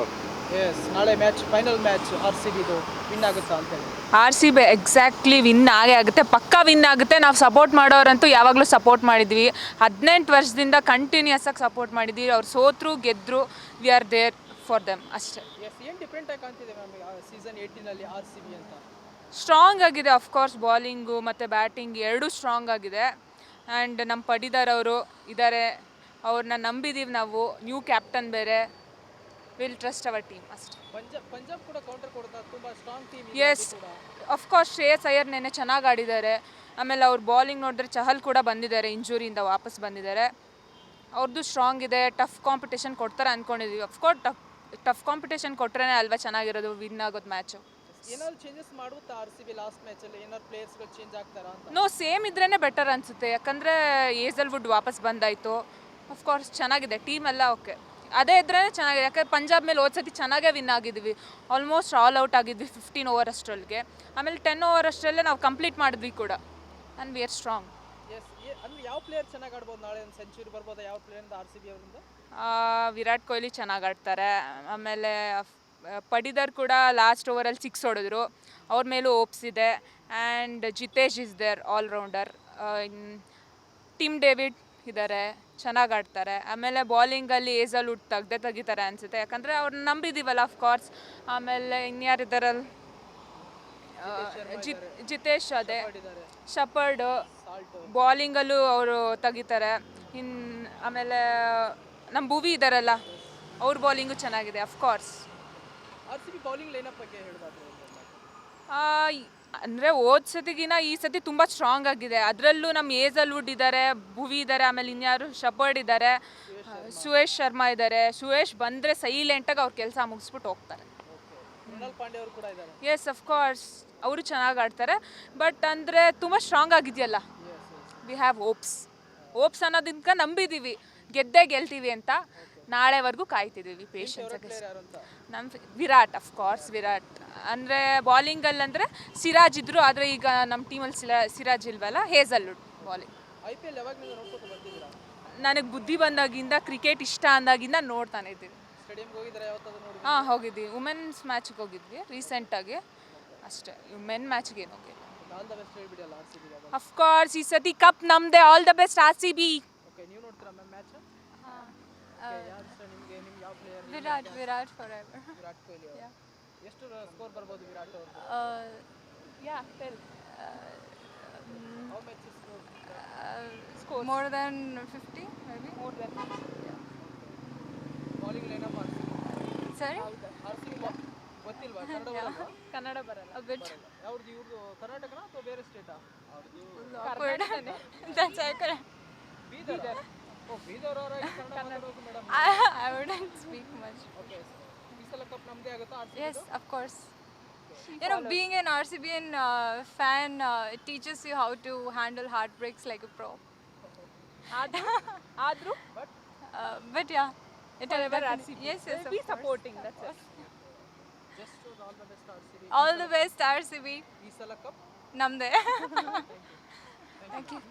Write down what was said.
Over. Yes, ನಾಳೆ match final match R C ಬಿದು win ಆಗುತ್ತಾ ಅಂತ ಹೇಳಿ. R C B exactly win ಆಗೇ ಆಗುತ್ತೆ, ಪಕ್ಕಾ ವಿನ್ ಆಗುತ್ತೆ. ನಾವು ಸಪೋರ್ಟ್ ಮಾಡೋರಂತೂ ಯಾವಾಗಲೂ ಸಪೋರ್ಟ್ ಮಾಡಿದ್ವಿ, 18 ವರ್ಷದಿಂದ ಕಂಟಿನ್ಯೂಸ್ ಆಗಿ ಸಪೋರ್ಟ್ ಮಾಡಿದ್ವಿ. ಅವ್ರು ಸೋತ್ರು ಗೆದ್ದರು, we are there for them ಅಷ್ಟೇ. ಎಸ್, ಏನು ಡಿಫ್ರೆಂಟ್ ಆಗಿ ಕಾಣ್ತಿದೆ ಮ್ಯಾಮ್ ಸೀಸನ್ 18ನಲ್ಲಿ ಆರ್ ಸಿ ಬಿ ಅಂತ? ಸ್ಟ್ರಾಂಗ್ ಆಗಿದೆ, ಅಫ್ಕೋರ್ಸ್ ಬಾಲಿಂಗು ಮತ್ತು ಬ್ಯಾಟಿಂಗ್ ಎರಡೂ ಸ್ಟ್ರಾಂಗ್ ಆಗಿದೆ. ಆ್ಯಂಡ್ ನಮ್ಮ ಪಡಿದಾರ್ ಅವರು ಇದ್ದಾರೆ, ಅವ್ರನ್ನ ನಂಬಿದ್ದೀವಿ ನಾವು. ನ್ಯೂ ಕ್ಯಾಪ್ಟನ್ ಬೇರೆ, ವಿಲ್ ಟ್ರಸ್ಟ್ ಅವರ್ ಟೀಮ್ ಅಷ್ಟೇ. ಪಂಜಾಬ್ ಕೂಡ ಕೌಂಟರ್ ಕೊಡ್ತಾರೆ, ತುಂಬ strong team. Yes, of course Shreyas Iyer ನೆನ್ನೆ ಚೆನ್ನಾಗಿ ಆಡಿದ್ದಾರೆ. ಆಮೇಲೆ ಅವ್ರು ಬಾಲಿಂಗ್ ನೋಡಿದ್ರೆ ಚಹಲ್ ಕೂಡ ಬಂದಿದ್ದಾರೆ, ಇಂಜುರಿಯಿಂದ ವಾಪಸ್ ಬಂದಿದ್ದಾರೆ. ಅವ್ರದ್ದು ಸ್ಟ್ರಾಂಗ್ ಇದೆ, ಟಫ್ ಕಾಂಪಿಟೇಷನ್ ಕೊಡ್ತಾರೆ ಅಂದ್ಕೊಂಡಿದ್ದೀವಿ. ಅಫ್ಕೋರ್ಸ್ ಟಫ್ ಕಾಂಪಿಟೇಷನ್ ಕೊಟ್ಟರೆ ಅಲ್ವಾ ಚೆನ್ನಾಗಿರೋದು, ವಿನ್ ಆಗೋದು ಮ್ಯಾಚು. ಏನಾದ್ರು ಚೇಂಜಸ್ ಮಾಡುತ್ತಾ ಆರ್ ಸಿ ಬಿ ಲಾಸ್ಟ್ ಮ್ಯಾಚಲ್ಲಿ? ಏನಾದ್ರು ಪ್ಲೇಯರ್ಸ್ಗಳು ಚೇಂಜ್ ಆಗ್ತಾರಾ ಅಂತ? ನೋ, ಸೇಮ್ ಇದ್ರೇ ಬೆಟರ್ ಅನಿಸುತ್ತೆ. ಯಾಕಂದರೆ ಏಸಲ್ವುಡ್ ವಾಪಸ್ ಬಂದಾಯಿತು. ಅಫ್ಕೋರ್ಸ್ ಚೆನ್ನಾಗಿದೆ ಟೀಮ್ ಎಲ್ಲ, ಓಕೆ. ಅದೇ ಇದ್ರೇ ಚೆನ್ನಾಗಿದೆ, ಯಾಕಂದ್ರೆ ಪಂಜಾಬ್ ಮೇಲೆ ಹೋದ್ಸತಿ ಚೆನ್ನಾಗೇ ವಿನ್ ಆಗಿದ್ವಿ. ಆಲ್ಮೋಸ್ಟ್ ಆಲ್ ಔಟ್ ಆಗಿದ್ವಿ 15 ಓವರ್ ಅಷ್ಟರೊಳಗೆ. ಆಮೇಲೆ 10 ಓವರ್ ಅಷ್ಟರಲ್ಲೇ ನಾವು ಕಂಪ್ಲೀಟ್ ಮಾಡಿದ್ವಿ ಕೂಡ. And we are strong. Yes, ಅಂದರೆ ಯಾವ ಪ್ಲೇಯರ್ ಚೆನ್ನಾಗಿ ಆಡ್ಬೋದು? ನಾಳೆ ಒಂದು ಸೆಂಚುರಿ ಬರ್ಬೋದಾ ಯಾವ ಪ್ಲೇಯರ್ ಆರ್ ಸಿ ಬಿ ಅವರಿಂದ? ವಿರಾಟ್ ಕೊಹ್ಲಿ ಚೆನ್ನಾಗಿ ಆಡ್ತಾರೆ. ಆಮೇಲೆ ಪಡಿದಾರ್ ಕೂಡ ಲಾಸ್ಟ್ ಓವರಲ್ಲಿ 6 ಹೊಡೆದ್ರು, ಅವ್ರ ಮೇಲೂ ಓಪ್ಸ್ ಇದೆ. And Jitesh is there all-rounder. Tim David ಇದ್ದಾರೆ, ಚೆನ್ನಾಗಿ ಆಡ್ತಾರೆ. ಆಮೇಲೆ ಬಾಲಿಂಗಲ್ಲಿ ಏಸಲ್ವುಡ್ ತೆಗಿತಾರೆ ಅನಿಸುತ್ತೆ, ಯಾಕಂದರೆ ಅವ್ರನ್ನ ನಂಬಿದ್ದೀವಲ್ಲ ಅಫ್ಕೋರ್ಸ್. ಆಮೇಲೆ ಇನ್ಯಾರಿದ್ದಾರಲ್ಲ, ಜಿತೇಶ್, ಅದೇ ಶಪರ್ಡು, ಬಾಲಿಂಗಲ್ಲೂ ಅವರು ತೆಗಿತಾರೆ. ಆಮೇಲೆ ನಮ್ಮ ಭುವಿ ಇದ್ದಾರಲ್ಲ, ಅವ್ರ ಬಾಲಿಂಗು ಚೆನ್ನಾಗಿದೆ of course. R C B bowling lineup ಬಗ್ಗೆ ಹೇಳೋದಾದ್ರೆ ಅಂದರೆ ಹೋದ ಸತಿಗಿನ ಈ ಸತಿ ತುಂಬ ಸ್ಟ್ರಾಂಗ್ ಆಗಿದೆ. ಅದರಲ್ಲೂ ನಮ್ಮ ಏಸಲ್ವುಡ್ ಇದ್ದಾರೆ, ಭುವಿ ಇದ್ದಾರೆ, ಆಮೇಲೆ ಇನ್ಯಾರು ಶಪರ್ಡ್ ಇದ್ದಾರೆ, ಸುಯೇಶ್ ಶರ್ಮಾ ಇದ್ದಾರೆ. ಸುಯೇಶ್ ಬಂದರೆ ಸೈಲೆಂಟಾಗಿ ಅವ್ರ ಕೆಲಸ ಮುಗಿಸ್ಬಿಟ್ಟು ಹೋಗ್ತಾರೆ. ಮೃಣಾಲ್ ಪಾಂಡೆ ಅವರು ಕೂಡ ಇದ್ದಾರೆ. ಎಸ್, ಅಫ್ಕೋರ್ಸ್ ಅವರು ಚೆನ್ನಾಗಿ ಆಡ್ತಾರೆ. ಬಟ್ ಅಂದರೆ ತುಂಬ ಸ್ಟ್ರಾಂಗ್ ಆಗಿದೆಯಲ್ಲ, ವಿ ಹ್ಯಾವ್ ಹೋಪ್ಸ್ ಅನ್ನೋದಕ್ಕೆ ನಂಬಿದ್ದೀವಿ, ಗೆದ್ದೇ ಗೆಲ್ತೀವಿ ಅಂತ. ನಾಳೆವರೆಗೂ ಕಾಯ್ತಿದ್ದೀವಿ ಪೇಷನ್ಸ್. ನಮ್ಮ ವಿರಾಟ್, ಅಫ್ಕೋರ್ಸ್ ವಿರಾಟ್. ಅಂದರೆ ಬಾಲಿಂಗಲ್ಲಿ ಅಂದರೆ ಸಿರಾಜ್ ಇದ್ದರು, ಆದರೆ ಈಗ ನಮ್ಮ ಟೀಮಲ್ಲಿ ಸಿರಾಜ್ ಇಲ್ವಲ್ಲ, ಹೇಸಲ್ವುಡ್ ಬಾಲಿಂಗ್. IPL ಯಾವಾಗಲಿಂದ ನೋಡ್ಕೊಂಡು ಬಂದಿದ್ದೀರಾ? ನನಗೆ ಬುದ್ಧಿ ಬಂದಾಗಿಂದ, ಕ್ರಿಕೆಟ್ ಇಷ್ಟ ಅಂದಾಗಿಂದ ನೋಡ್ತಾನೆ ಇದ್ದೀವಿ. ಸ್ಟೇಡಿಯಂಗೆ ಹೋಗಿದ್ದಾರೆ ಯಾವತ್ತಾದ್ರೂ ನೋಡಿ? ಹಾಂ, ಹೋಗಿದ್ವಿ. ವುಮೆನ್ಸ್ ಮ್ಯಾಚ್ಗೆ ಹೋಗಿದ್ವಿ ರೀಸೆಂಟಾಗಿ ಅಷ್ಟೇ. ಮೆನ್ ಮ್ಯಾಚ್ಗೆ ಏನು ಹೋಗಿಲ್ಲ. ಆಲ್ ದ ಬೆಸ್ಟ್ ಹೇಳ್ಬಿಡಲ್ಲ ಆರ್ ಸಿ ಬಿ. ಅಫ್ಕೋರ್ಸ್ ಈ ಸತಿ ಕಪ್ ನಮ್ಮದೇ. All the best R C B. Okay, ನೀವು ನೋಡ್ತೀರಾ ಮ್ಯಾಮ್ ಮ್ಯಾಚ್? ಯಾರು ಇಷ್ಟ ನಿಮಗೆ? ನಿಮ್ಗೆ ಯಾವ ಪ್ಲೇಯರ್? ವಿರಾಟ್ ಫಾರೆವರ್. ವಿರಾಟ್ ಕೊಹ್ಲಿ ಅವರು. ಎಷ್ಟು ಸ್ಕೋರ್ ಬರ್ಬೋದು ವಿರಾಟ್ ಅವರು? How much score? More than 50 maybe. More than. Bowling lineup R C B. Sorry? R C B ಗೊತ್ತಿಲ್ವಾ? ಕನ್ನಡ ಬರಲ್ವಾ? ಕನ್ನಡ ಬರಲ್ಲ. A bit. ಯಾವ್ದು ಇವ್ರದ್ದು? ಕರ್ನಾಟಕನಾ ಅಥವಾ ಬೇರೆ ಸ್ಟೇಟಾ? Awkward. That's correct. ಬೀದರ್. ಓ, ಬೀದರ್ ಅವರ ಕನ್ನಡ ಮಾತಾಡೋದು madam. I wouldn't speak much. Okay, ಈ ಸಲ ಕಪ್ ನಮ್ಮದೇ ಆಗುತ್ತಾ R C B? Yes, of course. You know, being an RCBN fan, it teaches you how to handle heartbreaks like a pro. ಆದರೂ But yeah, it will Forever definitely- RCB. Yes, We'll of be course. supporting, that's it. Just all the best R C B. All the best RCB. ಈ ಸಲ cup Namde. Thank you.